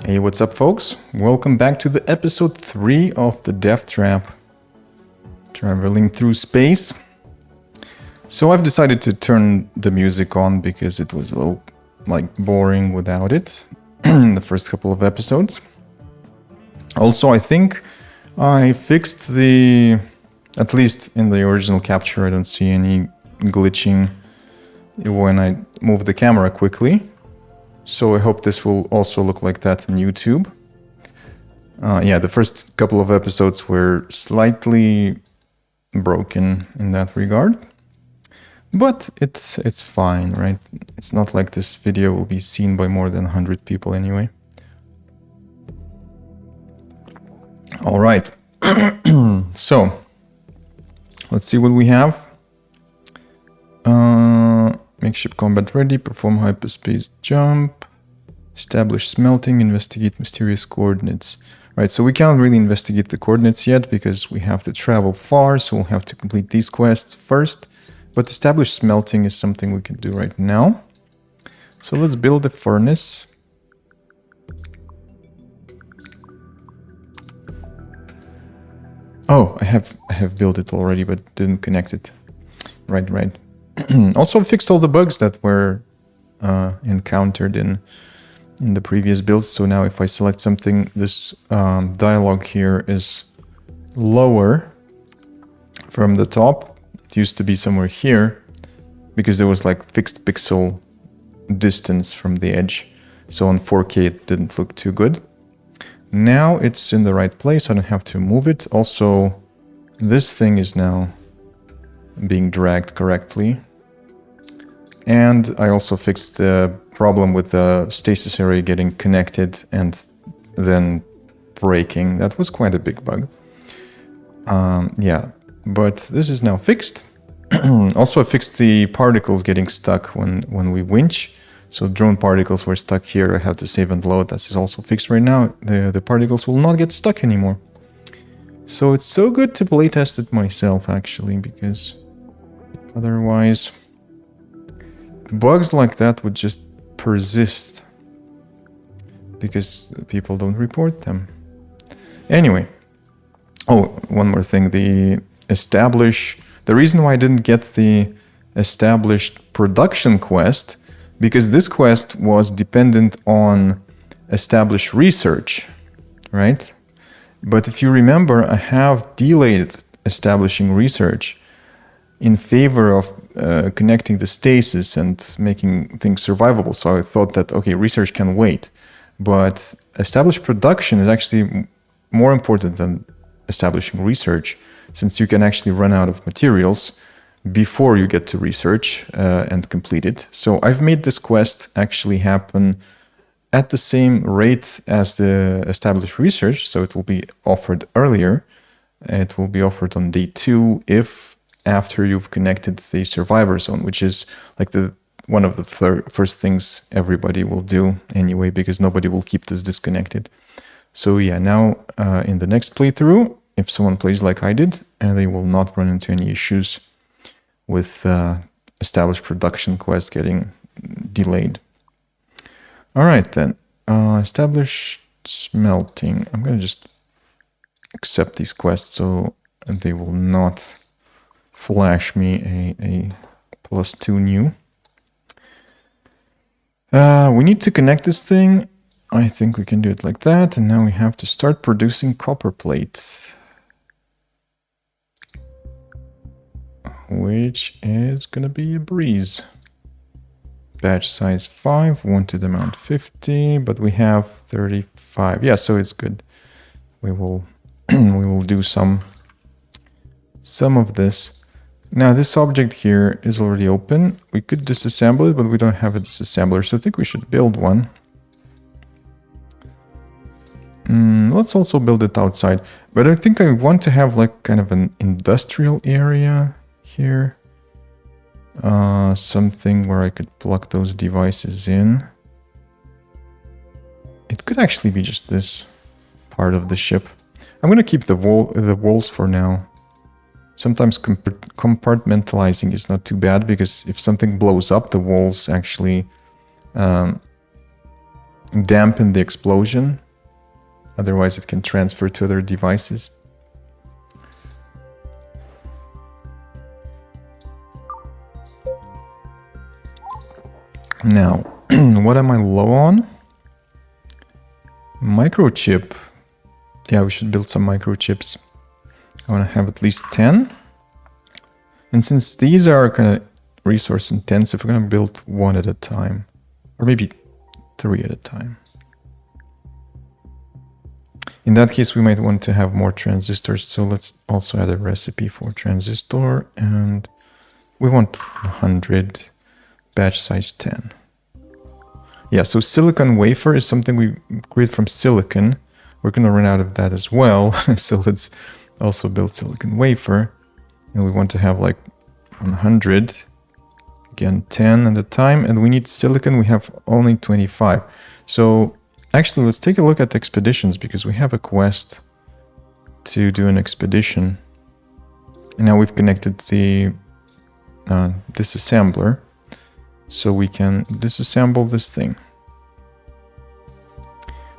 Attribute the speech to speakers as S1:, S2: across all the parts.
S1: Hey, what's up, folks? Welcome back to the episode 3 of the Death Trap. Traveling through space. So I've decided to turn the music on because it was a little, boring without it in the first couple of episodes. Also, I think I fixed at least in the original capture, I don't see any glitching when I move the camera quickly. So I hope this will also look like that on YouTube. Yeah, the first couple of episodes were slightly broken in that regard. But it's fine, right? It's not like this video will be seen by more than 100 people anyway. All right. So, let's see what we have. Make ship combat ready, perform hyperspace jump, establish smelting, investigate mysterious coordinates. Right, so we can't really investigate the coordinates yet because we have to travel far, so we'll have to complete these quests first. But establish smelting is something we can do right now. So let's build a furnace. Oh, I have built it already, but didn't connect it. Right. Also fixed all the bugs that were encountered in the previous builds. So now if I select something, this dialogue here is lower from the top. It used to be somewhere here because there was like fixed pixel distance from the edge. So on 4K it didn't look too good. Now it's in the right place. I don't have to move it. Also, this thing is now being dragged correctly. And I also fixed the problem with the stasis area getting connected and then breaking. That was quite a big bug. Yeah, but this is now fixed. Also, I fixed the particles getting stuck when we winch. So drone particles were stuck here. I have to save and load. That is also fixed right now. The particles will not get stuck anymore. So it's so good to playtest it myself, actually, because otherwise bugs like that would just persist because people don't report them. Anyway, oh, one more thing. The reason why I didn't get the established production quest, because this quest was dependent on established research, right? But if you remember, I have delayed establishing research in favor of connecting the stasis and making things survivable. So I thought that, okay, research can wait. But established production is actually more important than establishing research, since you can actually run out of materials before you get to research and complete it. So I've made this quest actually happen at the same rate as the established research, so it will be offered earlier. It will be offered on day 2 if after you've connected the survivor zone, which is like one of the first things everybody will do anyway, because nobody will keep this disconnected. So yeah, now in the next playthrough, if someone plays like I did, they will not run into any issues with established production quest getting delayed. All right then, establish smelting. I'm gonna just accept these quests so they will not flash me a +2 new. We need to connect this thing. I think we can do it like that, and now we have to start producing copper plate, which is gonna be a breeze. Batch size 5, wanted amount 50, but we have 35. Yeah, so it's good. We will we will do some of this. Now this object here is already open. We could disassemble it, but we don't have a disassembler, so I think we should build one. Let's also build it outside, but I think I want to have like kind of an industrial area here. Something where I could plug those devices in. It could actually be just this part of the ship. I'm gonna keep the walls for now. Sometimes compartmentalizing is not too bad, because if something blows up, the walls actually dampen the explosion. Otherwise it can transfer to other devices. Now, what am I low on? Microchip. Yeah, we should build some microchips. I want to have at least 10. And since these are kind of resource intensive, we're going to build one at a time. Or maybe 3 at a time. In that case, we might want to have more transistors. So let's also add a recipe for transistor. And we want 100, batch size 10. Yeah, so silicon wafer is something we create from silicon. We're going to run out of that as well. So let's also build silicon wafer. And we want to have like 100. Again, 10 at a time. And we need silicon. We have only 25. So actually, let's take a look at expeditions because we have a quest to do an expedition. And now we've connected the disassembler. So we can disassemble this thing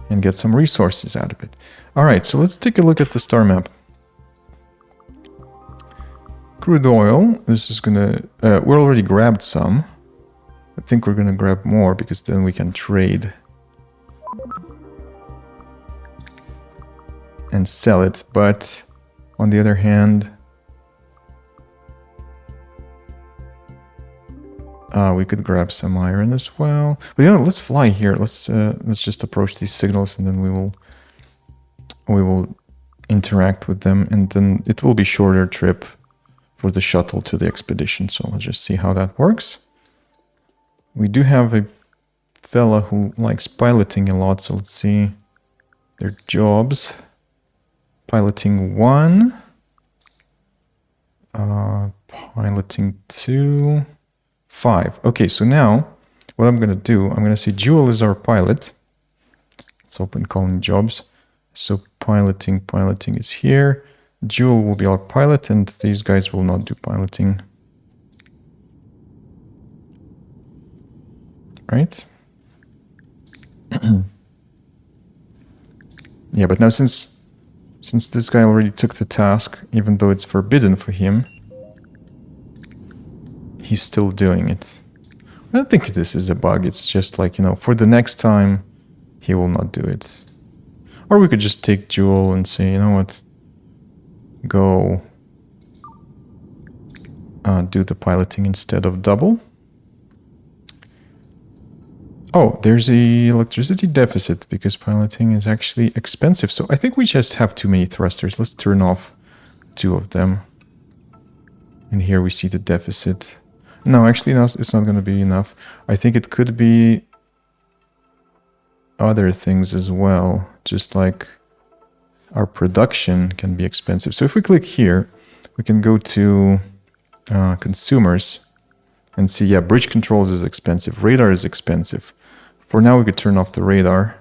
S1: and get some resources out of it. All right, so let's take a look at the star map. Crude oil, this is gonna, we already grabbed some. I think we're gonna grab more because then we can trade and sell it. But on the other hand, we could grab some iron as well. But you know, let's fly here. Let's just approach these signals, and then we will interact with them, and then it will be shorter trip for the shuttle to the expedition. So let's just see how that works. We do have a fella who likes piloting a lot, so let's see their jobs. Piloting 1, piloting 2. 5. Okay, so now what I'm going to do, I'm going to say Jewel is our pilot. Let's open calling jobs. So piloting is here. Jewel will be our pilot, and these guys will not do piloting. Right? Yeah, but now since this guy already took the task, even though it's forbidden for him, he's still doing it. I don't think this is a bug. It's just like, you know, for the next time, he will not do it. Or we could just take Jewel and say, you know what, go do the piloting instead of double. Oh, there's a electricity deficit because piloting is actually expensive. So I think we just have too many thrusters. Let's turn off 2 of them. And here we see the deficit. No, actually, no, it's not going to be enough. I think it could be other things as well. Just like our production can be expensive. So if we click here, we can go to consumers and see, yeah, bridge controls is expensive. Radar is expensive. For now, we could turn off the radar.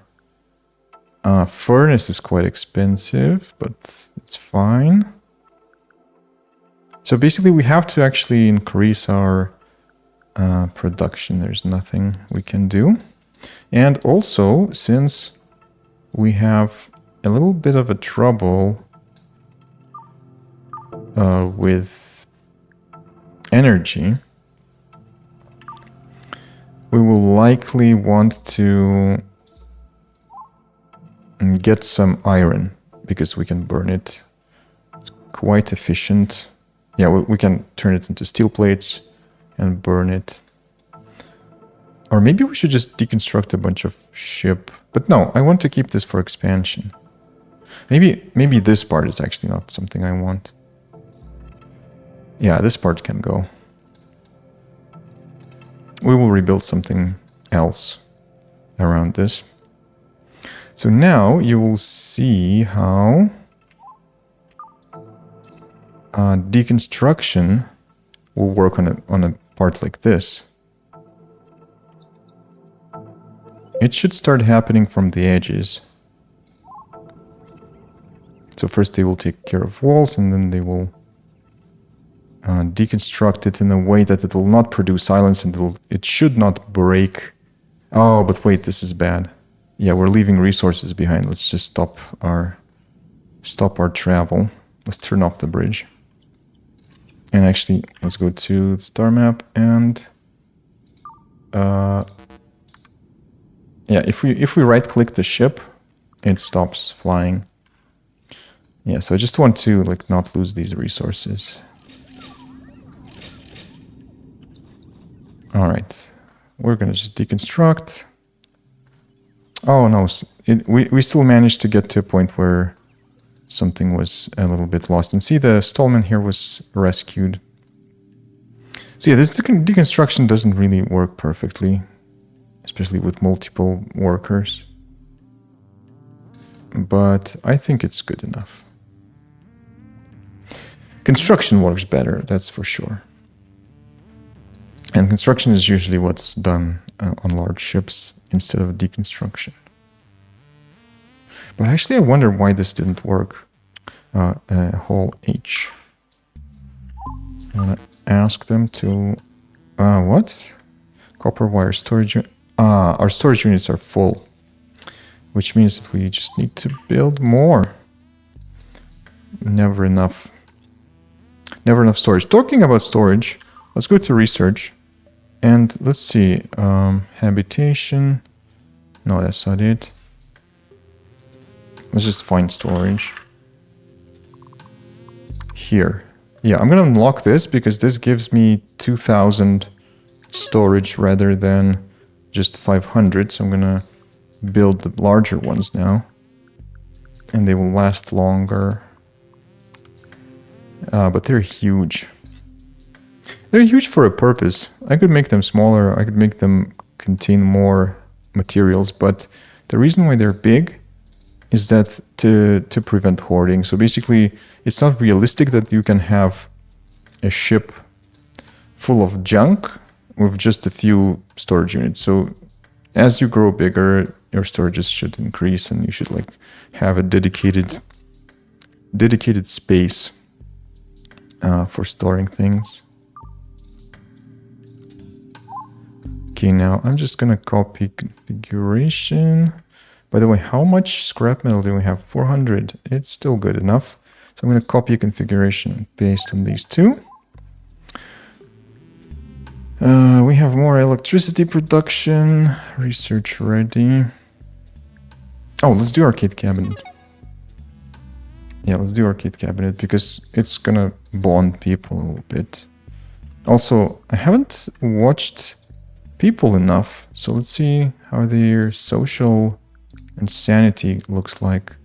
S1: Furnace is quite expensive, but it's fine. So basically, we have to actually increase our production. There's nothing we can do. And also, since we have a little bit of a trouble with energy, we will likely want to get some iron because we can burn it. It's quite efficient. Yeah, we can turn it into steel plates and burn it. Or maybe we should just deconstruct a bunch of ship. But no, I want to keep this for expansion. Maybe this part is actually not something I want. Yeah, this part can go. We will rebuild something else around this. So now you will see how deconstruction will work on a part like this. It should start happening from the edges. So first they will take care of walls, and then they will deconstruct it in a way that it will not produce islands, and it should not break. Oh, but wait, this is bad. Yeah, we're leaving resources behind. Let's just stop our travel. Let's turn off the bridge. And actually, let's go to the star map and yeah, if we right click the ship, it stops flying. Yeah, so I just want to like not lose these resources. All right, we're gonna just deconstruct. Oh no, we still managed to get to a point where something was a little bit lost. And see, the Stallman here was rescued. So yeah, this deconstruction doesn't really work perfectly, especially with multiple workers. But I think it's good enough. Construction works better, that's for sure. And construction is usually what's done on large ships instead of deconstruction. But actually I wonder why this didn't work. Hole H. I'm gonna ask them to... what? Copper wire storage... our storage units are full. Which means that we just need to build more. Never enough. Never enough storage. Talking about storage, let's go to research. And let's see. Habitation. No, that's not it. Let's just find storage. Here. Yeah, I'm gonna unlock this because this gives me 2000 storage rather than just 500. So I'm gonna build the larger ones now. And they will last longer. But they're huge. They're huge for a purpose. I could make them smaller. I could make them contain more materials. But the reason why they're big is that to prevent hoarding. So basically, it's not realistic that you can have a ship full of junk with just a few storage units. So as you grow bigger, your storages should increase, and you should like have a dedicated space for storing things. Okay, now I'm just gonna copy configuration. By the way, how much scrap metal do we have? 400. It's still good enough. So I'm gonna copy a configuration based on these two. We have more electricity production. Research ready. Oh, let's do arcade cabinet. Yeah, let's do arcade cabinet because it's gonna bond people a little bit. Also, I haven't watched people enough, so let's see how their social and sanity looks like.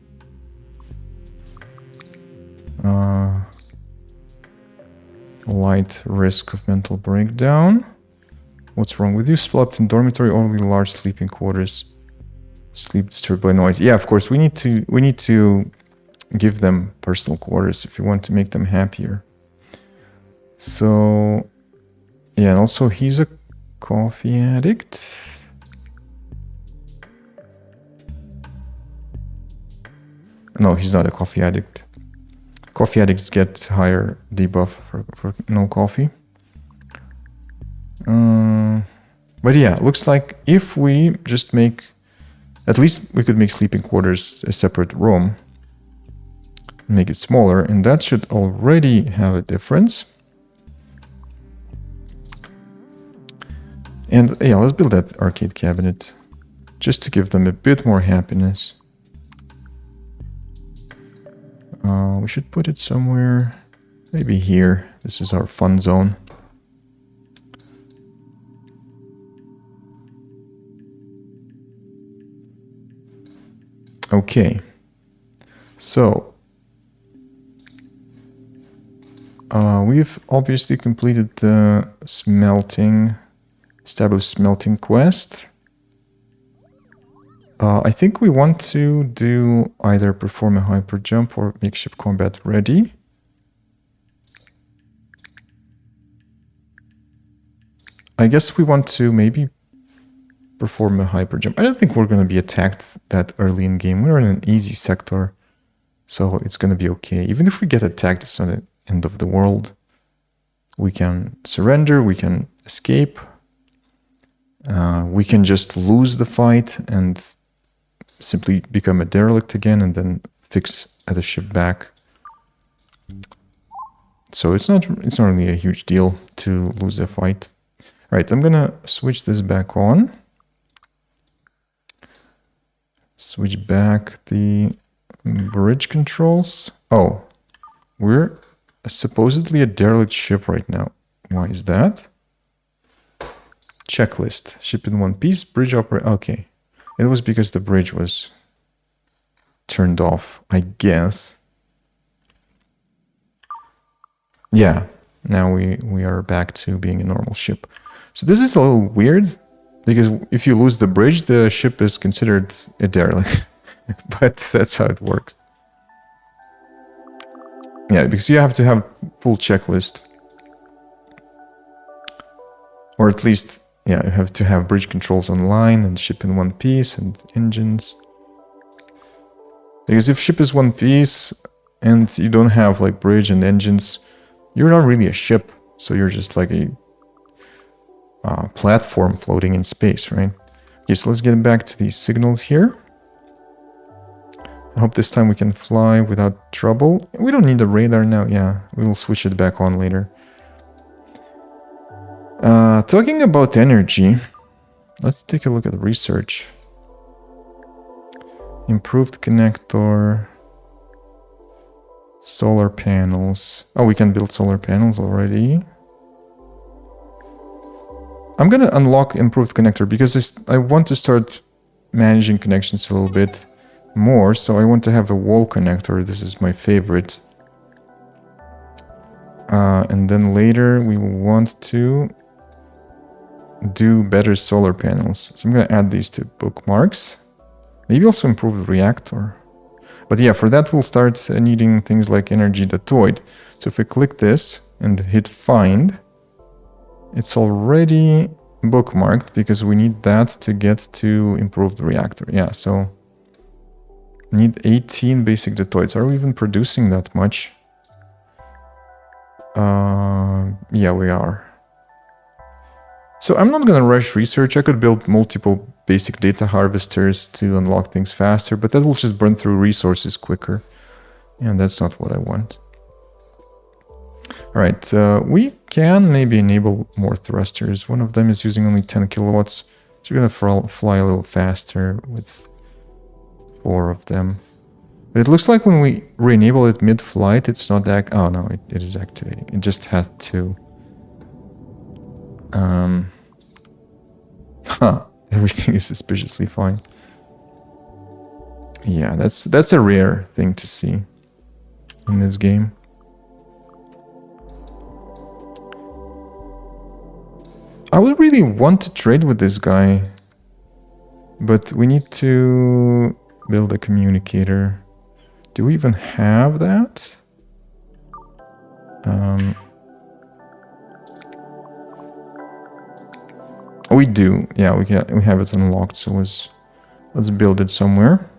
S1: Light risk of mental breakdown. What's wrong with you? Slept in dormitory, only large sleeping quarters. Sleep disturbed by noise. Yeah, of course, we need to give them personal quarters if you want to make them happier. So, yeah, and also he's a coffee addict. No, he's not a coffee addict. Coffee addicts get higher debuff for no coffee. But yeah, looks like if we just make... At least we could make sleeping quarters a separate room. Make it smaller, and that should already have a difference. And yeah, let's build that arcade cabinet. Just to give them a bit more happiness. We should put it somewhere, maybe here. This is our fun zone. Okay, so we've obviously completed the established smelting quest. I think we want to do either perform a hyper jump or make ship combat ready. I guess we want to maybe perform a hyper jump. I don't think we're going to be attacked that early in game. We're in an easy sector, so it's going to be okay. Even if we get attacked, it's not the end of the world. We can surrender, we can escape. We can just lose the fight and simply become a derelict again and then fix the ship back. So it's not really a huge deal to lose a fight. All right, I'm gonna switch this back on. Switch back the bridge controls. Oh, we're supposedly a derelict ship right now. Why is that? Checklist. Ship in one piece. Bridge operator. Okay. It was because the bridge was turned off, I guess. Yeah. Now we are back to being a normal ship. So this is a little weird, because if you lose the bridge, the ship is considered a derelict. But that's how it works. Yeah, because you have to have full checklist. Or at least, yeah, you have to have bridge controls online and ship in one piece and engines. Because if ship is one piece and you don't have like bridge and engines, you're not really a ship. So you're just like a platform floating in space, right? Okay, so let's get back to these signals here. I hope this time we can fly without trouble. We don't need a radar now. Yeah, we will switch it back on later. Talking about energy, let's take a look at the research. Improved connector. Solar panels. Oh, we can build solar panels already. I'm gonna unlock improved connector because I want to start managing connections a little bit more. So I want to have a wall connector. This is my favorite. And then later we want to do better solar panels. So I'm gonna add these to bookmarks. Maybe also improve the reactor. But yeah, for that we'll start needing things like energy datoid. So if we click this and hit find, it's already bookmarked because we need that to get to improve the reactor. Yeah, so need 18 basic datoids. Are we even producing that much? Yeah, we are. So I'm not gonna rush research. I could build multiple basic data harvesters to unlock things faster, but that will just burn through resources quicker. And that's not what I want. All right, we can maybe enable more thrusters. One of them is using only 10 kilowatts. So we're gonna fly a little faster with 4 of them. But it looks like when we re-enable it mid-flight, it's not oh no, it is activating. It just had to... everything is suspiciously fine. Yeah, that's a rare thing to see in this game. I would really want to trade with this guy, but we need to build a communicator. Do we even have that? We do. Yeah, we have it unlocked. So let's build it somewhere.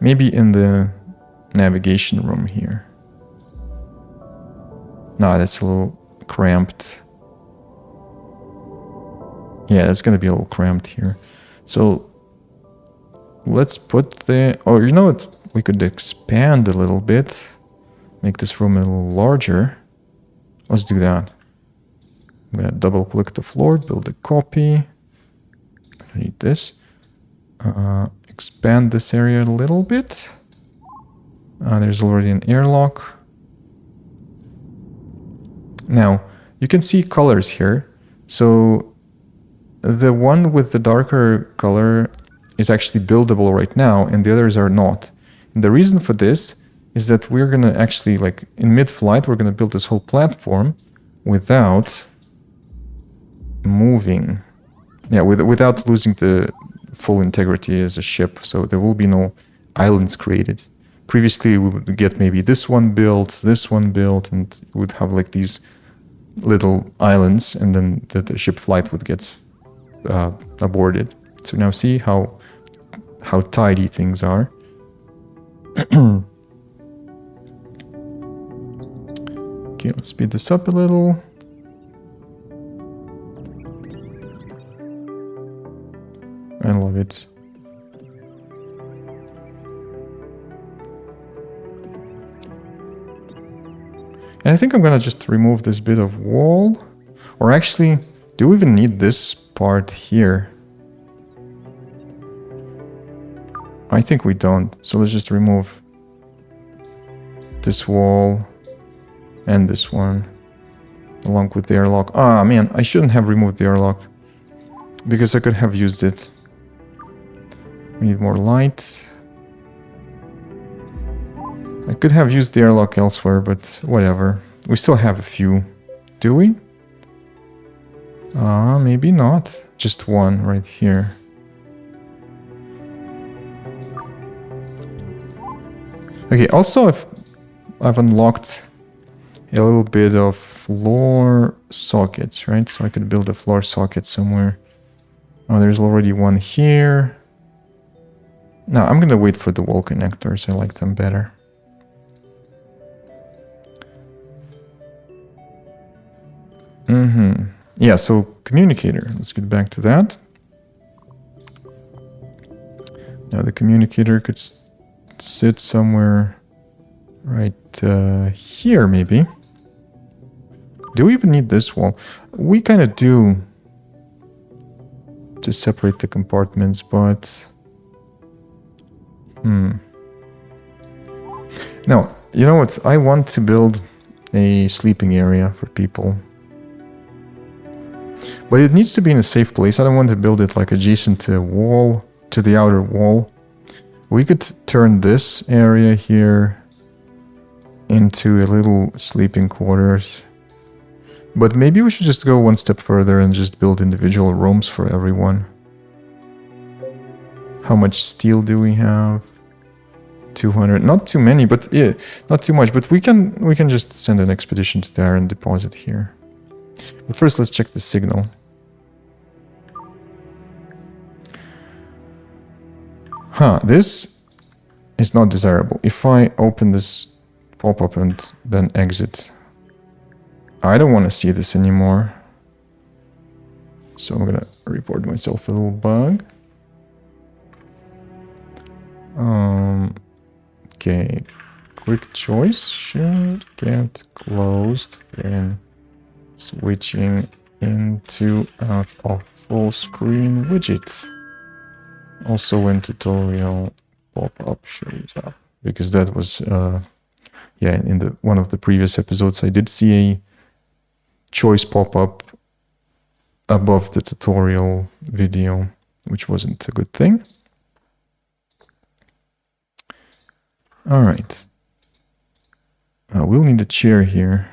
S1: Maybe in the navigation room here. No, that's a little cramped. Yeah, it's gonna be a little cramped here. So let's put the... Oh, you know what? We could expand a little bit. Make this room a little larger. Let's do that. I'm gonna double click the floor, build a copy. I need this. Expand this area a little bit. There's already an airlock. Now, you can see colors here. So the one with the darker color is actually buildable right now, and the others are not. And the reason for this is that we're gonna actually, like in mid-flight, we're gonna build this whole platform without moving. Yeah, without losing the full integrity as a ship. So there will be no islands created. Previously, we would get maybe this one built, and we would have like these little islands, and then the ship flight would get aborted. So now see how tidy things are. Okay, let's speed this up a little. I love it. And I think I'm gonna just remove this bit of wall. Or actually, do we even need this part here? I think we don't. So let's just remove this wall and this one along with the airlock. Ah, man, I shouldn't have removed the airlock because I could have used it. We need more light. I could have used the airlock elsewhere, but whatever. We still have a few. Do we? Maybe not. Just one right here. Okay, also I've unlocked a little bit of floor sockets, right? So I could build a floor socket somewhere. Oh, there's already one here. No, I'm gonna wait for the wall connectors. I like them better. Yeah, so communicator. Let's get back to that. Now the communicator could sit somewhere right here, maybe. Do we even need this wall? We kind of do to separate the compartments, but... No, you know what? I want to build a sleeping area for people. But it needs to be in a safe place. I don't want to build it like adjacent to a wall, to the outer wall. We could turn this area here into a little sleeping quarters. But maybe we should just go one step further and just build individual rooms for everyone. How much steel do we have? 200. Not too many, but yeah, not too much. But we can just send an expedition to there and deposit here. But first, let's check the signal. This is not desirable. If I open this pop-up and then exit, I don't want to see this anymore. So I'm gonna report myself a little bug. Okay, quick choice should get closed when switching into out of full screen widget. Also when tutorial pop-up shows up, because that was yeah, in the one of the previous episodes I did see a choice pop-up above the tutorial video, which wasn't a good thing. All right, we'll need a chair here.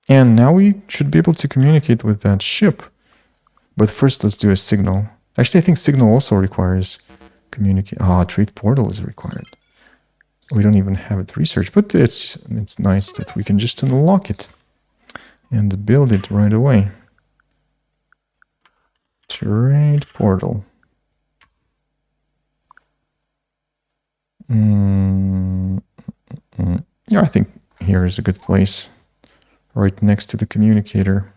S1: And now we should be able to communicate with that ship. But first, let's do a signal. Actually, I think signal also requires communicate. Trade portal is required. We don't even have it researched, but it's nice that we can just unlock it and build it right away. Trade portal. Yeah, I think here is a good place. Right next to the communicator.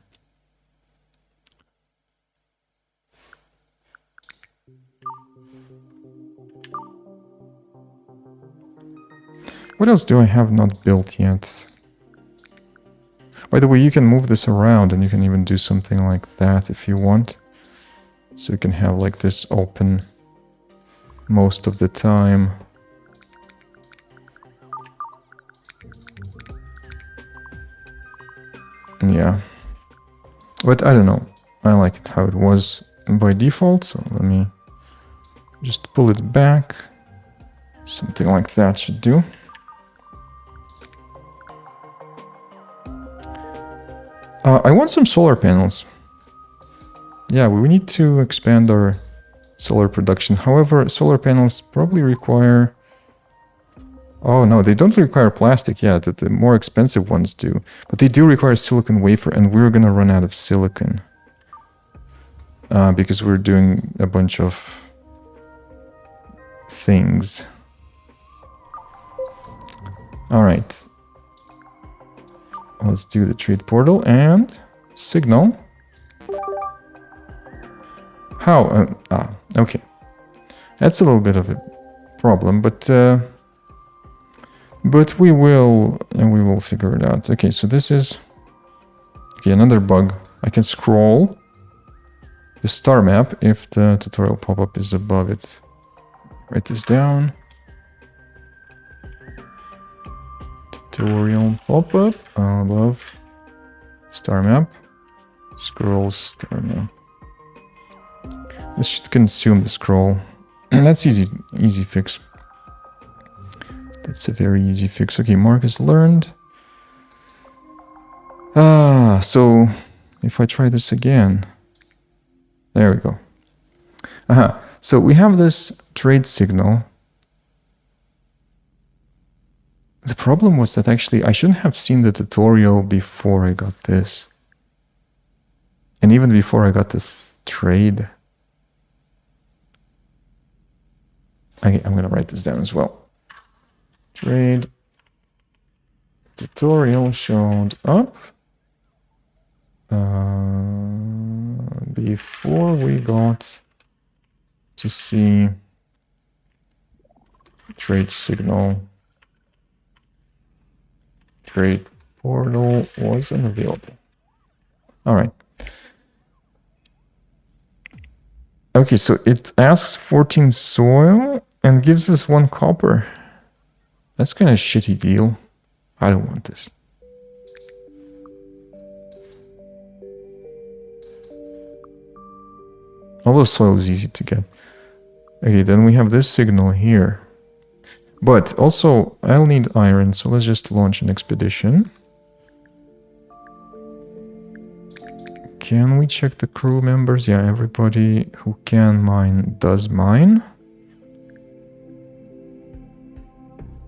S1: What else do I have not built yet? By the way, you can move this around and you can even do something like that if you want. So you can have like this open most of the time. Yeah. But I don't know. I like it how it was by default. So let me just pull it back. Something like that should do. I want some solar panels. Yeah, we need to expand our solar production. However, solar panels probably require... Oh no, they don't require plastic. Yeah, the more expensive ones do. But they do require silicon wafer, and we're gonna run out of silicon. Because we're doing a bunch of things. Alright. Let's do the trade portal and signal. How? Okay. That's a little bit of a problem, but But we will figure it out. Okay, so this is... Okay, another bug. I can scroll the star map if the tutorial pop-up is above it. Write this down. Tutorial pop-up above star map. Scroll star map. This should consume the scroll. That's easy fix. That's a very easy fix. Okay, mark is learned. So if I try this again, there we go. So we have this trade signal. The problem was that actually I shouldn't have seen the tutorial before I got this. And even before I got the trade. I'm going to write this down as well. Trade tutorial showed up before we got to see trade signal. Trade portal wasn't available. All right. Okay, so it asks 14 soil and gives us 1 copper. That's kind of a shitty deal. I don't want this. Although soil is easy to get. Okay, then we have this signal here. But also, I'll need iron, so let's just launch an expedition. Can we check the crew members? Yeah, everybody who can mine does mine.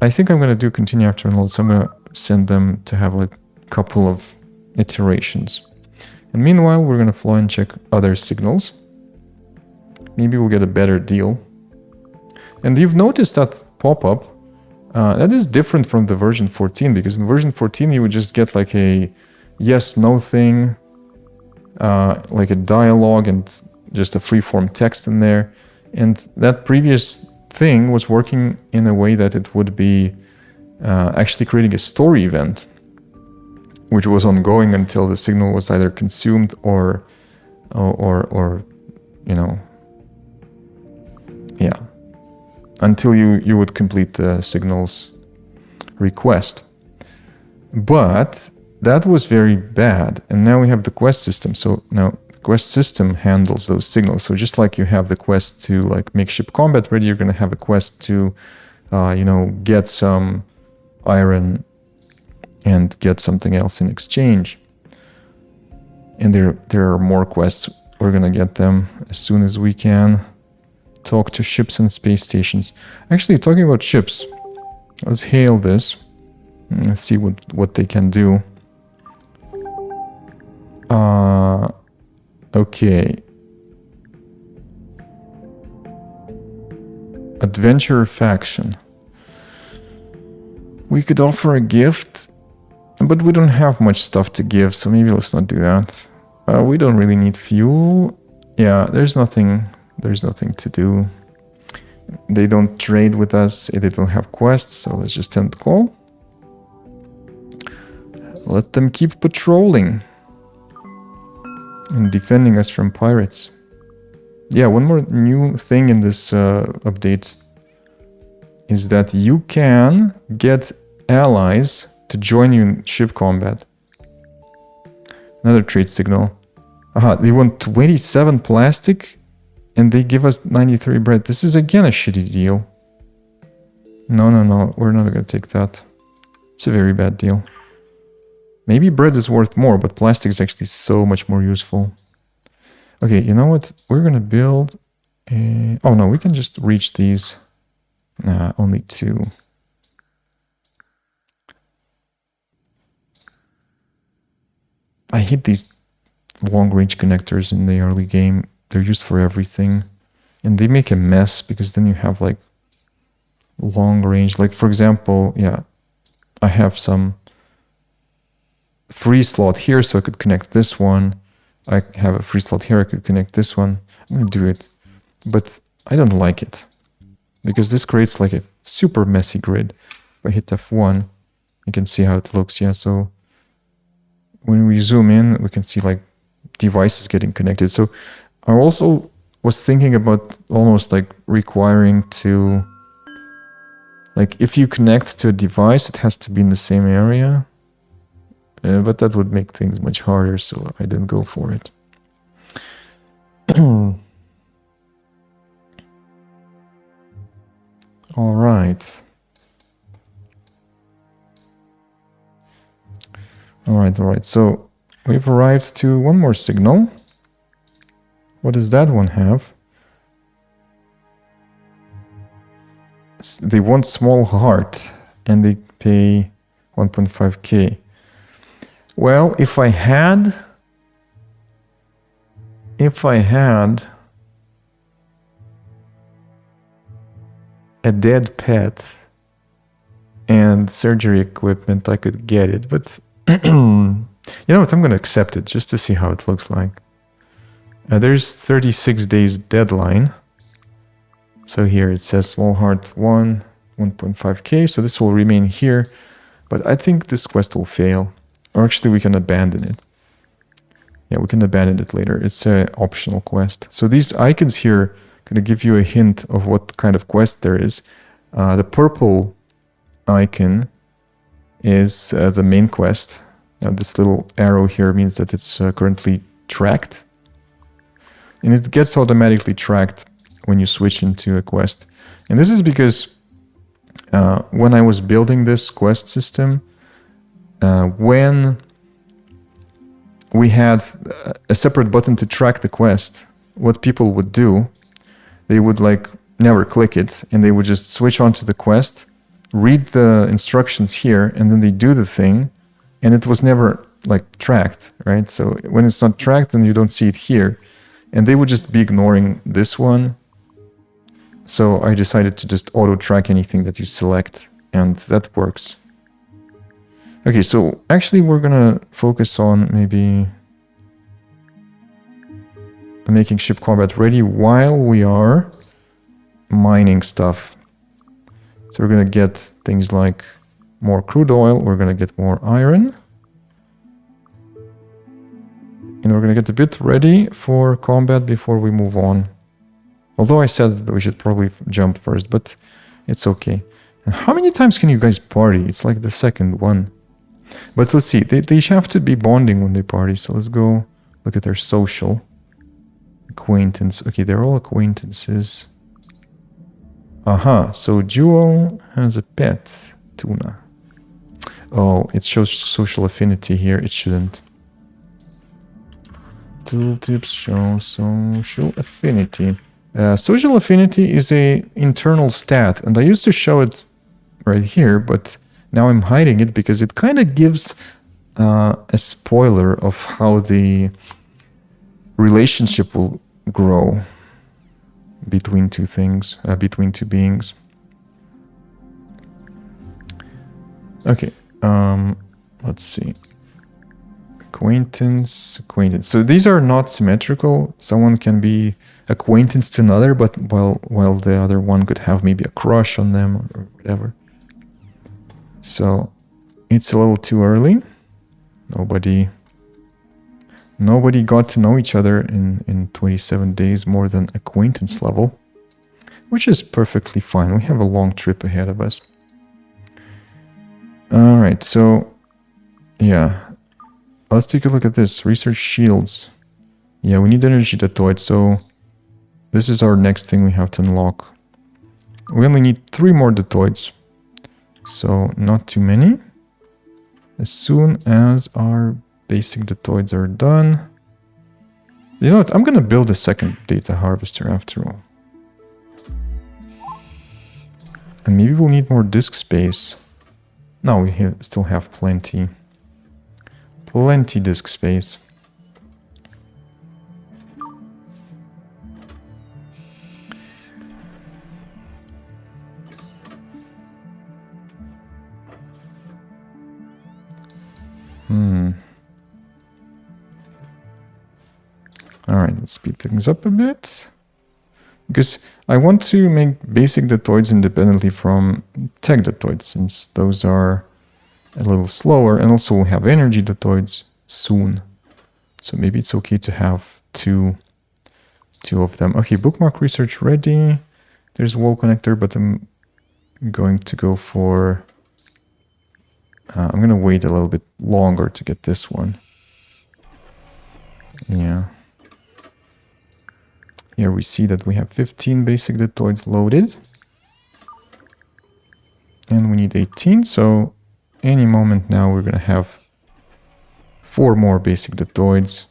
S1: I think I'm going to do continue after unload, so I'm going to send them to have like a couple of iterations. And meanwhile, we're going to fly and check other signals. Maybe we'll get a better deal. And you've noticed that pop-up. That is different from the version 14, because in version 14 you would just get like a yes-no thing, like a dialogue and just a free-form text in there. And that previous thing was working in a way that it would be actually creating a story event, which was ongoing until the signal was either consumed or you know, yeah, until you would complete the signal's request. But that was very bad, and now we have the quest system. So now the quest system handles those signals. So just like you have the quest to like make ship combat ready, you're going to have a quest to you know, get some iron and get something else in exchange. And there are more quests. We're going to get them as soon as we can. Talk to ships and space stations. Actually, talking about ships, let's hail this. Let's see what they can do. Okay. Adventurer faction. We could offer a gift, but we don't have much stuff to give, so maybe let's not do that. We don't really need fuel. Yeah, there's nothing to do. They don't trade with us, they don't have quests, so let's just end the call. Let them keep patrolling and defending us from pirates. Yeah, one more new thing in this update is that you can get allies to join you in ship combat. Another trade signal. They want 27 plastic and they give us 93 bread. This is again a shitty deal. No, we're not gonna take that. It's a very bad deal. Maybe bread is worth more, but plastic is actually so much more useful. Okay, you know what? We're gonna build a... Oh no, we can just reach these. Nah, only 2. I hate these long-range connectors in the early game. They're used for everything. And they make a mess, because then you have like long-range... Like, for example, yeah, I have some free slot here, so I could connect this one. I have a free slot here, I could connect this one. I'm gonna do it. But I don't like it, because this creates like a super messy grid. If I hit F1, you can see how it looks. Yeah, so when we zoom in, we can see like devices getting connected. So I also was thinking about almost like requiring to, like if you connect to a device, it has to be in the same area. But that would make things much harder, so I didn't go for it. All right. All right. So we've arrived to one more signal. What does that one have? They want small heart and they pay 1.5k. Well, if I had a dead pet and surgery equipment, I could get it, but you know what, I'm gonna accept it just to see how it looks like. There's 36 days deadline. So here it says small heart 1.5k, so this will remain here, but I think this quest will fail. Or actually we can abandon it. Yeah, we can abandon it later. It's an optional quest. So these icons here gonna give you a hint of what kind of quest there is. The purple icon is the main quest. Now this little arrow here means that it's currently tracked. And it gets automatically tracked when you switch into a quest. And this is because when I was building this quest system, when we had a separate button to track the quest, what people would do, they would like never click it and they would just switch on to the quest, read the instructions here, and then they do the thing, and it was never like tracked, right? So when it's not tracked, then you don't see it here, and they would just be ignoring this one. So I decided to just auto track anything that you select, and that works. Okay, so actually we're gonna focus on maybe making ship combat ready while we are mining stuff. So we're gonna get things like more crude oil, we're gonna get more iron, and we're gonna get a bit ready for combat before we move on. Although I said that we should probably jump first, but it's okay. And how many times can you guys party? It's like the second one. But let's see, they have to be bonding when they party, so let's go look at their social. Acquaintance. Okay, they're all acquaintances. Aha, so Jewel has a pet, Tuna. Oh, it shows social affinity here, it shouldn't. Tooltips show social affinity. Social affinity is a internal stat, and I used to show it right here, but now I'm hiding it because it kind of gives a spoiler of how the relationship will grow between two things, between two beings. Okay, let's see. Acquaintance. So these are not symmetrical. Someone can be acquaintance to another, but while the other one could have maybe a crush on them or whatever. So it's a little too early. Nobody got to know each other in 27 days more than acquaintance level, which is perfectly fine. We have a long trip ahead of us. All right, so yeah, let's take a look at this. Research shields. Yeah, we need energy datoid, so this is our next thing we have to unlock. We only need 3 more datoids, so not too many. As soon as our basic datoids are done, you know what? I'm gonna build a second data harvester after all. And maybe we'll need more disk space. No, we still have plenty. Plenty disk space. Alright, let's speed things up a bit. Because I want to make basic datoids independently from tech datoids, since those are a little slower, and also we'll have energy datoids soon. So maybe it's okay to have two of them. Okay, bookmark research ready. There's wall connector, but I'm going to go for... I'm going to wait a little bit longer to get this one. Yeah. Here we see that we have 15 basic datoids loaded. And we need 18, so any moment now we're going to have 4 more basic datoids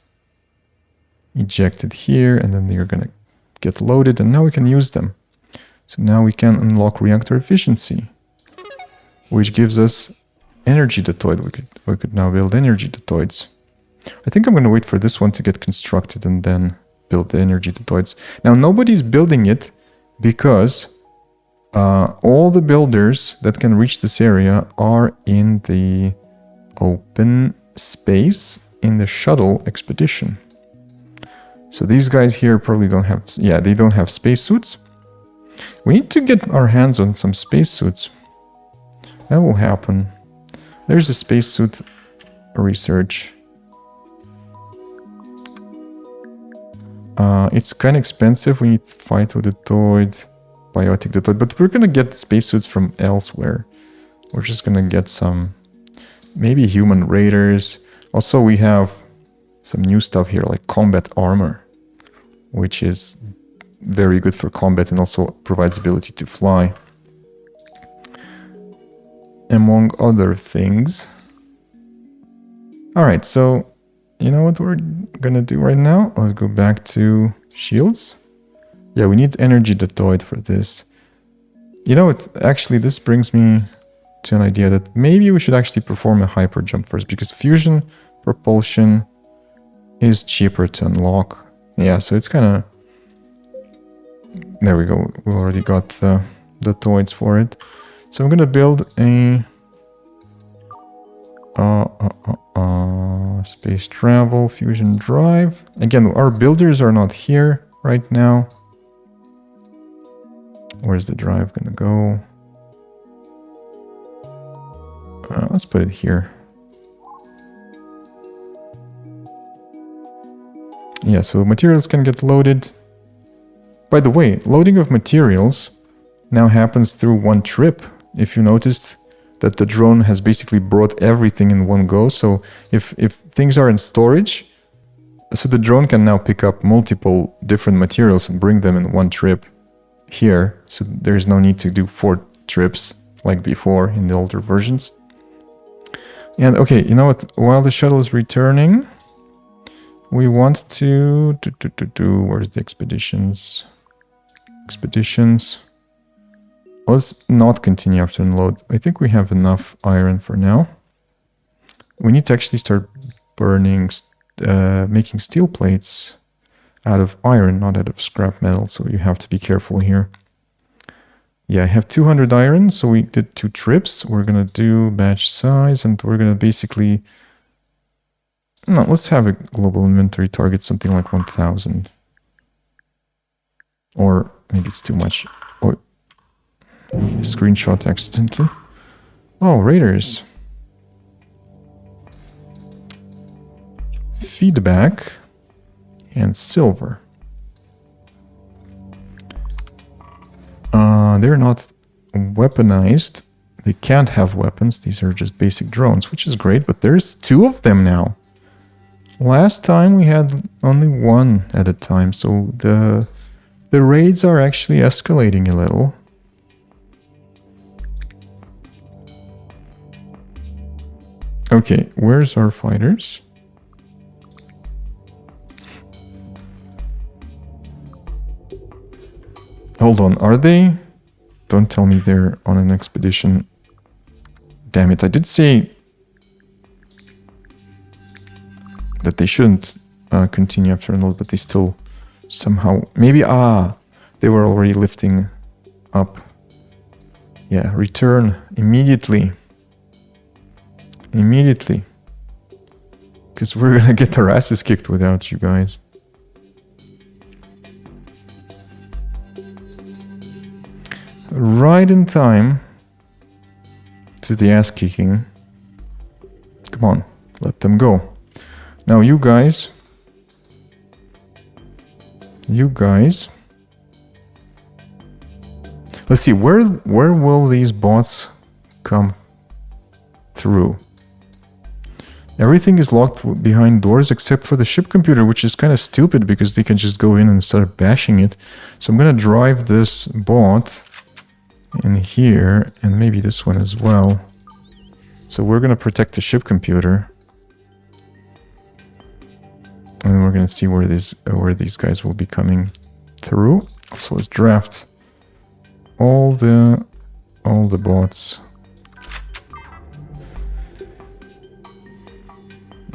S1: ejected here, and then they're going to get loaded, and now we can use them. So now we can unlock reactor efficiency, which gives us energy datoid. We could now build energy datoids. I think I'm going to wait for this one to get constructed and then build the energy datoids. Now nobody's building it because all the builders that can reach this area are in the open space in the shuttle expedition. So these guys here probably don't have... Yeah, they don't have spacesuits. We need to get our hands on some spacesuits. That will happen. There's a spacesuit research. It's kind of expensive. We need phytodatoid, biotic datoid, but we're going to get spacesuits from elsewhere. We're just going to get some, maybe human raiders. Also, we have some new stuff here, like combat armor, which is very good for combat and also provides ability to fly, among other things. All right, so you know what we're gonna do right now? Let's go back to shields. Yeah, we need energy datoid for this. You know what? Actually, this brings me to an idea that maybe we should actually perform a hyper jump first, because fusion propulsion is cheaper to unlock. Yeah, so it's kind of... There we go. We already got the datoids for it. So I'm gonna build a space travel fusion drive. Again, our builders are not here right now. Where's the drive gonna go? Let's put it here. Yeah, so materials can get loaded. By the way, loading of materials now happens through one trip. If you noticed that the drone has basically brought everything in one go. So if things are in storage, so the drone can now pick up multiple different materials and bring them in one trip here. So there's no need to do 4 trips like before in the older versions. And okay, you know what? While the shuttle is returning, we want to where's the expeditions? Let's not continue after unload. I think we have enough iron for now. We need to actually start burning, making steel plates out of iron, not out of scrap metal. So you have to be careful here. Yeah, I have 200 iron, so we did 2 trips. We're gonna do batch size, and we're gonna basically... No, let's have a global inventory target, something like 1000. Or maybe it's too much. Oh, screenshot accidentally. Oh, raiders. Feedback and silver. They're not weaponized. They can't have weapons. These are just basic drones, which is great, but there's 2 of them now. Last time we had only 1 at a time, so the raids are actually escalating a little. Okay, where's our fighters? Hold on, are they? Don't tell me they're on an expedition. Damn it, I did say that they shouldn't continue after unload, but they still somehow... Maybe, they were already lifting up. Yeah, return immediately. Immediately. Because we're gonna get our asses kicked without you guys. right in time to the ass kicking. Come on, let them go. Now you guys, let's see, where will these bots come through? Everything is locked behind doors except for the ship computer, which is kind of stupid because they can just go in and start bashing it. So I'm gonna drive this bot in here and maybe this one as well. So we're gonna protect the ship computer. And then we're gonna see where these guys will be coming through. So let's draft all the bots.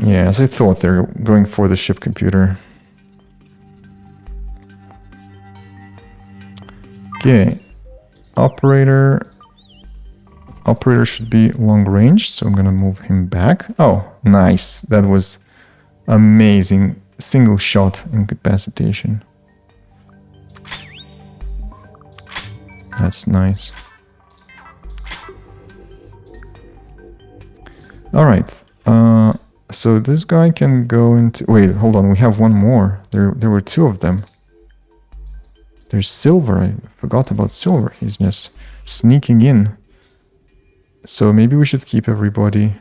S1: Yeah, as I thought, they're going for the ship computer. Okay, operator should be long range, so I'm gonna move him back. Oh, nice, that was amazing. Single shot incapacitation. That's nice. All right. So this guy can go into... Wait, hold on. We have one more. There were two of them. There's Silver. I forgot about Silver. He's just sneaking in. So maybe we should keep everybody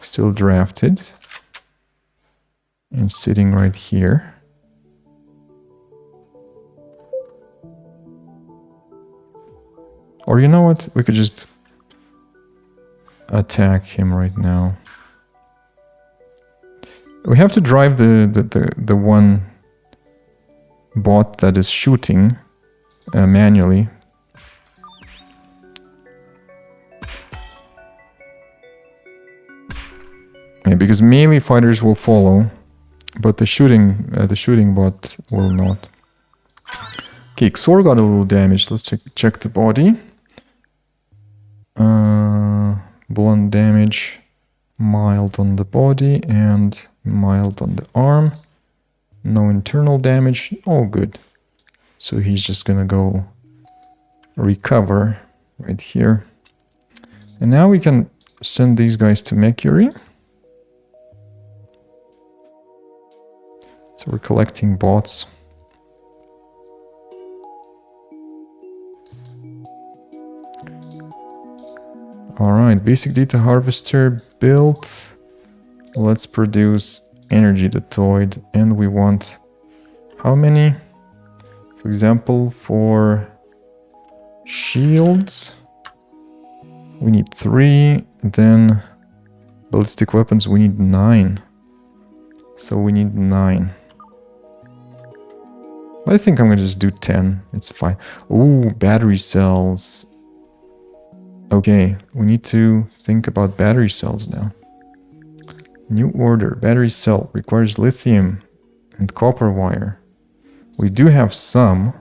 S1: still drafted. And sitting right here. Or you know what? We could just attack him right now. We have to drive the one bot that is shooting manually. Yeah, because melee fighters will follow, but the shooting bot will not. Okay, Xor got a little damage. Let's check the body. Blunt damage, mild on the body and mild on the arm. No internal damage. All good. So he's just gonna go recover right here. And now we can send these guys to Mercury. So we're collecting bots. Alright, basic data harvester built. Let's produce energy detoid, and we want how many? For example, for shields, we need 3, then ballistic weapons, we need 9. So we need 9. But I think I'm gonna just do 10, it's fine. Ooh, battery cells. Okay, we need to think about battery cells now. New order, battery cell requires lithium and copper wire. We do have some.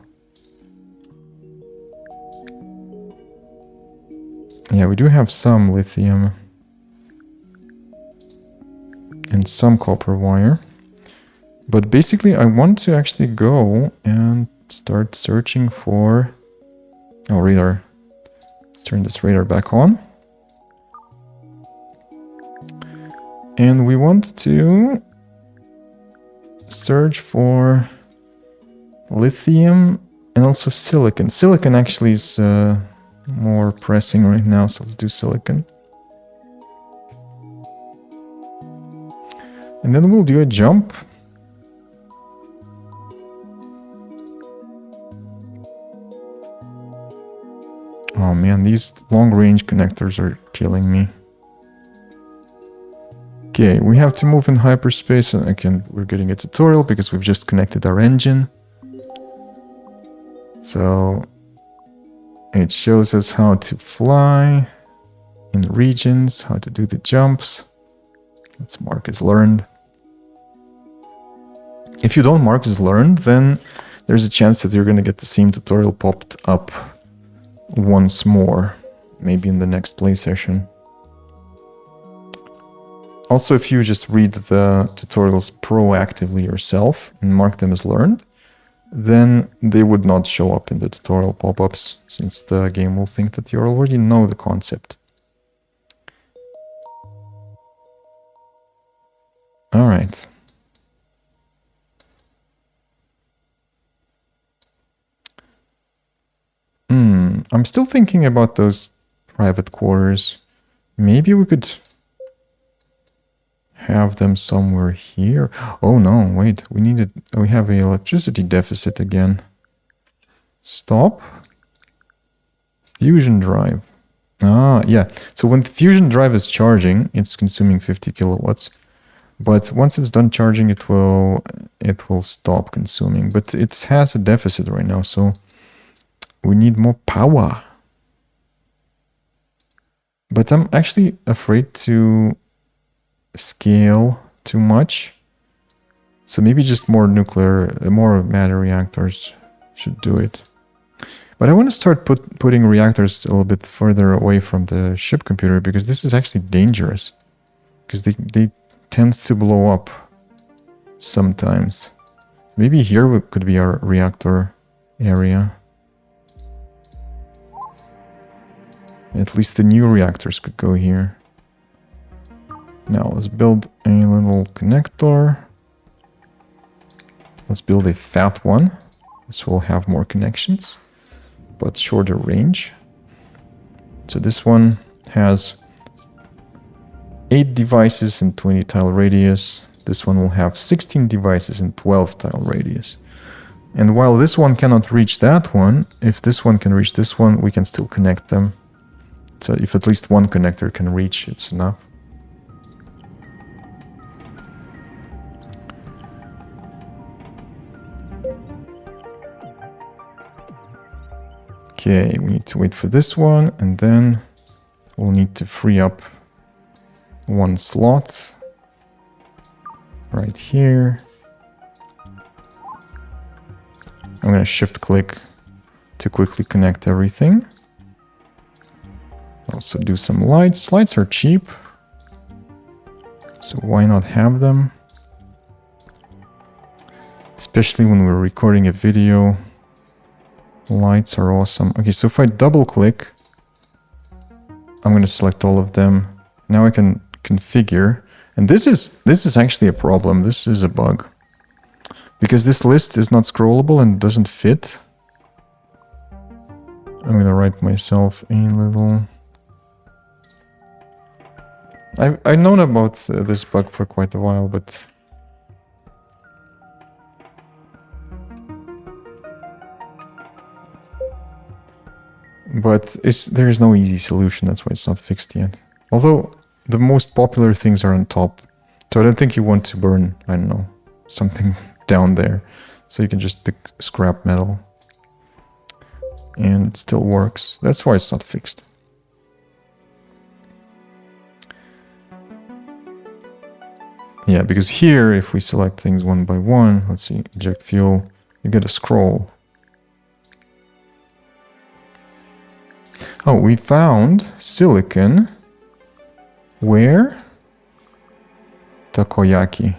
S1: Yeah, we do have some lithium and some copper wire. But basically I want to actually go and start searching for... Oh, radar. Let's turn this radar back on. And we want to search for lithium and also silicon. Silicon actually is more pressing right now, so let's do silicon. And then we'll do a jump. Oh man, these long-range connectors are killing me. Okay, we have to move in hyperspace, and again, we're getting a tutorial because we've just connected our engine. So it shows us how to fly in regions, how to do the jumps. Let's mark as learned. If you don't mark as learned, then there's a chance that you're going to get the same tutorial popped up once more, maybe in the next play session. Also, if you just read the tutorials proactively yourself and mark them as learned, then they would not show up in the tutorial pop-ups, since the game will think that you already know the concept. All right. I'm still thinking about those private quarters. Maybe we could have them somewhere here. Oh no, wait, we have an electricity deficit again. Stop. Fusion drive. Ah, yeah. So when the fusion drive is charging, it's consuming 50 kilowatts. But once it's done charging, it will stop consuming. But it has a deficit right now, so we need more power. But I'm actually afraid to scale too much. So maybe just more matter reactors should do it. But I want to start putting reactors a little bit further away from the ship computer, because this is actually dangerous. Because they tend to blow up sometimes. So maybe here could be our reactor area. At least the new reactors could go here. Now let's build a little connector. Let's build a fat one. This will have more connections, but shorter range. So this one has 8 devices and 20 tile radius. This one will have 16 devices and 12 tile radius. And while this one cannot reach that one, if this one can reach this one, we can still connect them. So if at least one connector can reach, it's enough. Okay, we need to wait for this one, and then we'll need to free up one slot right here. I'm going to shift click to quickly connect everything. Also do some lights. Lights are cheap, so why not have them? Especially when we're recording a video. Lights are awesome. Okay, so if I double click, I'm going to select all of them. Now I can configure, and this is actually a problem. This is a bug, because this list is not scrollable and doesn't fit. I'm going to write myself a little... I've known about this bug for quite a while, but there is no easy solution. That's why it's not fixed yet. Although the most popular things are on top, so I don't think you want to burn, I don't know, something down there. So you can just pick scrap metal, and it still works. That's why it's not fixed. Yeah, because here, if we select things one by one, let's see, eject fuel, you get a scroll. Oh, we found silicon. Where? Takoyaki.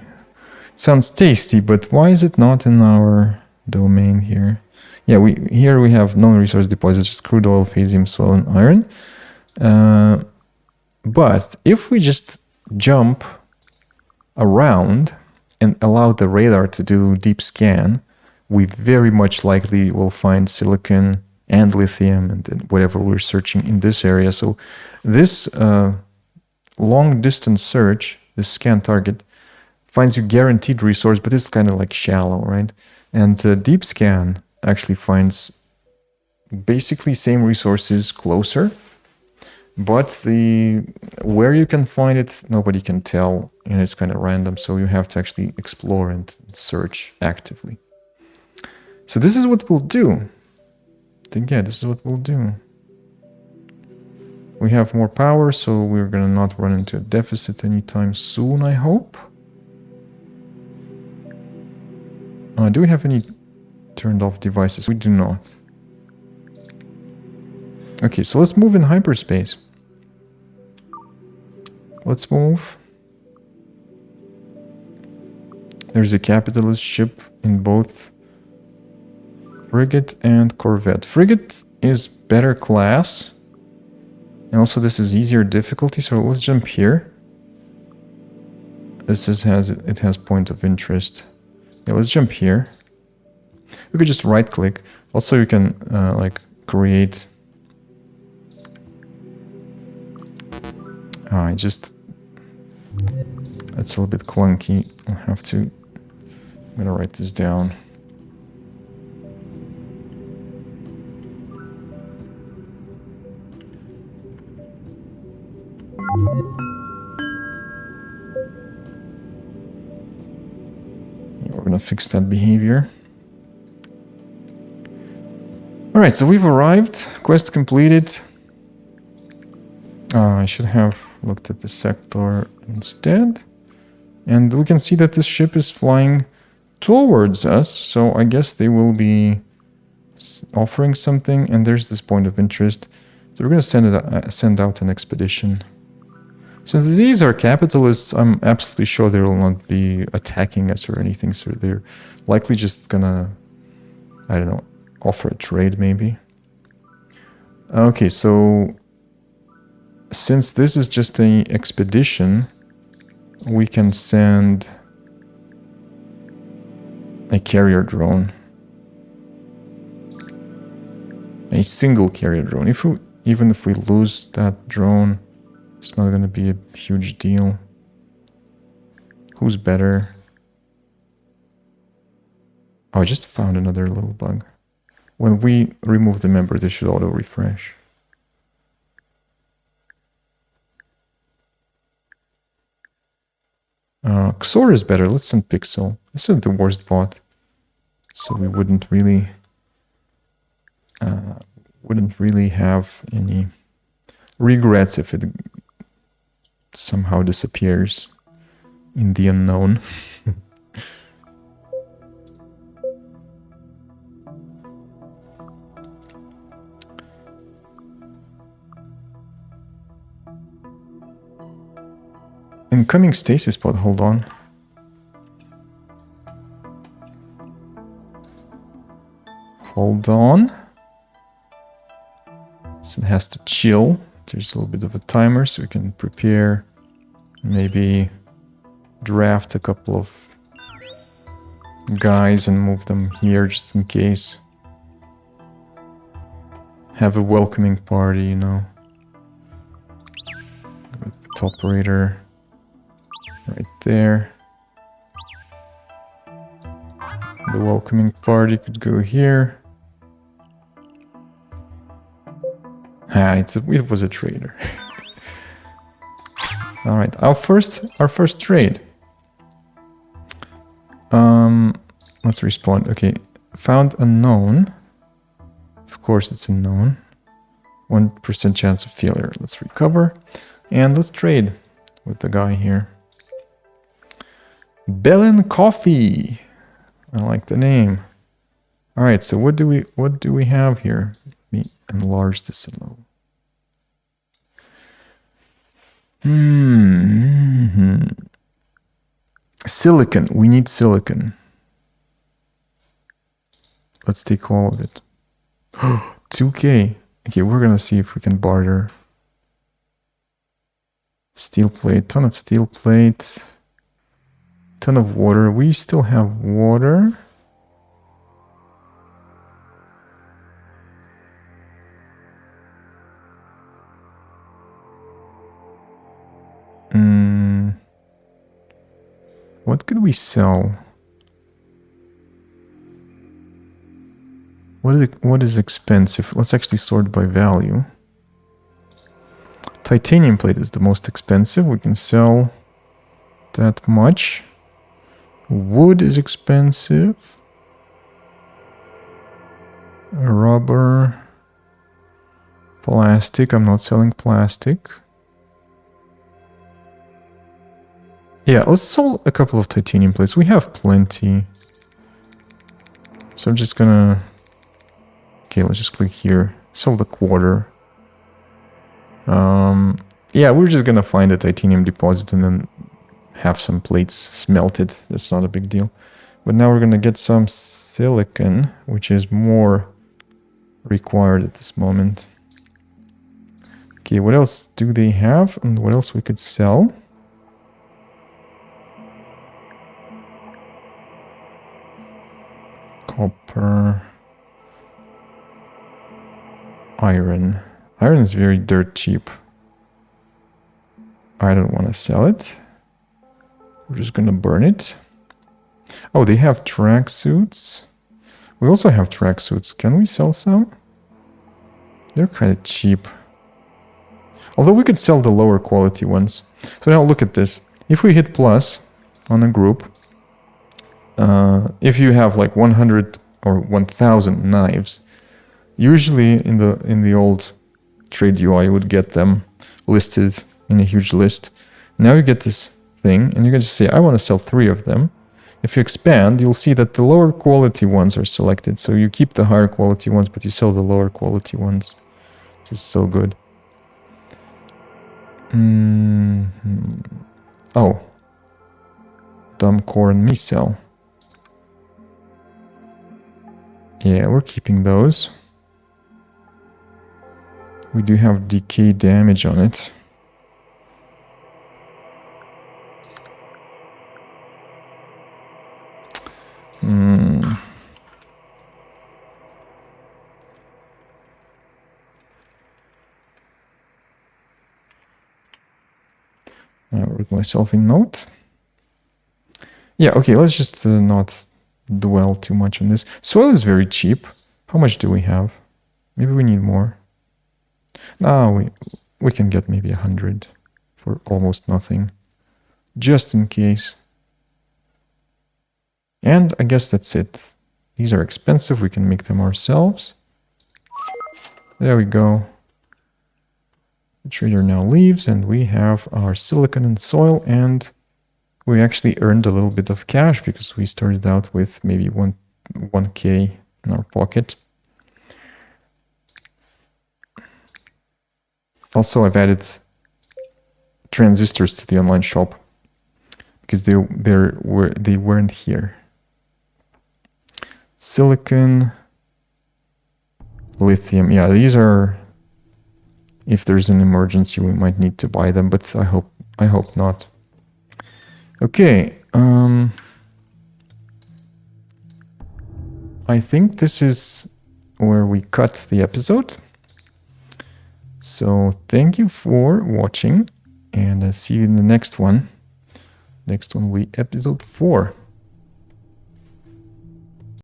S1: Sounds tasty, but why is it not in our domain here? Yeah, here we have known resource deposits, just crude oil, phasium, soil, and iron. But if we just jump around and allow the radar to do deep scan, we very much likely will find silicon and lithium and then whatever we're searching in this area. So this long distance search, this scan target, finds you guaranteed resource, but it's kind of like shallow, right? And deep scan actually finds basically same resources closer, but where you can find it, nobody can tell, and it's kind of random, so you have to actually explore and search actively. So this is what we'll do. I think, yeah, this is what we'll do. We have more power, so we're gonna not run into a deficit anytime soon, I hope. Do we have any turned off devices? We do not. Okay, so let's move in hyperspace. Let's move. There's a capitalist ship in both Frigate and Corvette. Frigate is better class. And also this is easier difficulty, so let's jump here. This has point of interest. Yeah, let's jump here. We could just right click. Also you can like create... That's a little bit clunky. I'll have to... I'm gonna write this down. We're gonna fix that behavior. Alright, so we've arrived. Quest completed. I should have looked at the sector instead. And we can see that this ship is flying towards us. So I guess they will be offering something. And there's this point of interest. So we're going to send out an expedition. Since these are capitalists, I'm absolutely sure they will not be attacking us or anything. So they're likely just gonna, I don't know, offer a trade maybe. Okay, so since this is just an expedition, we can send a carrier drone. A single carrier drone. Even if we lose that drone, it's not going to be a huge deal. Who's better? Oh, I just found another little bug. When we remove the member, this should auto-refresh. Xor is better. Let's send Pixel. This is the worst bot. So we wouldn't really have any regrets if it somehow disappears in the unknown. Incoming stasis pod, hold on. Hold on. So it has to chill. There's a little bit of a timer so we can prepare, maybe draft a couple of guys and move them here just in case. Have a welcoming party, you know. Top operator right there. The welcoming party could go here. It was a trader. All right, our first trade. Let's respond. Okay, found unknown. Of course, it's unknown. 1% chance of failure. Let's recover and let's trade with the guy here. Bellin Coffee. I like the name. All right, so what do we have here? Let me enlarge this a little. Silicon. We need silicon. Let's take all of it. 2K. Okay, we're gonna see if we can barter. Steel plate, ton of steel plate, ton of water. We still have water. What could we sell? What is expensive? Let's actually sort by value. Titanium plate is the most expensive. We can sell that much. Wood is expensive. Rubber. Plastic. I'm not selling plastic. Yeah, let's sell a couple of titanium plates. We have plenty. So I'm just gonna... Okay, let's just click here. Sell the quarter. Yeah, we're just gonna find a titanium deposit and then have some plates smelted. That's not a big deal. But now we're gonna get some silicon, which is more required at this moment. Okay, what else do they have and what else we could sell? Copper. Iron. Iron is very dirt cheap. I don't want to sell it. We're just gonna burn it. Oh, they have tracksuits. We also have tracksuits. Can we sell some? They're kind of cheap. Although we could sell the lower quality ones. So now look at this. If we hit plus on a group, if you have like 100 or 1000 knives, usually in the old trade UI you would get them listed in a huge list. Now you get this thing and you can just say, I want to sell 3 of them. If you expand, you'll see that the lower quality ones are selected. So you keep the higher quality ones, but you sell the lower quality ones. This is so good. Oh. Dumb core and micelle. Yeah, we're keeping those. We do have decay damage on it. I'll write myself in note. Yeah, okay, let's just not dwell too much on this. Soil is very cheap. How much do we have? Maybe we need more. No, we can get maybe 100 for almost nothing. Just in case. And I guess that's it. These are expensive. We can make them ourselves. There we go. The trader now leaves and we have our silicon and soil, and we actually earned a little bit of cash because we started out with maybe 1K in our pocket. Also, I've added transistors to the online shop because they weren't here. Silicon, lithium. Yeah, these are, if there's an emergency, we might need to buy them, but I hope not. Okay. I think this is where we cut the episode. So thank you for watching, and I'll see you in the next one. Next one will be episode 4.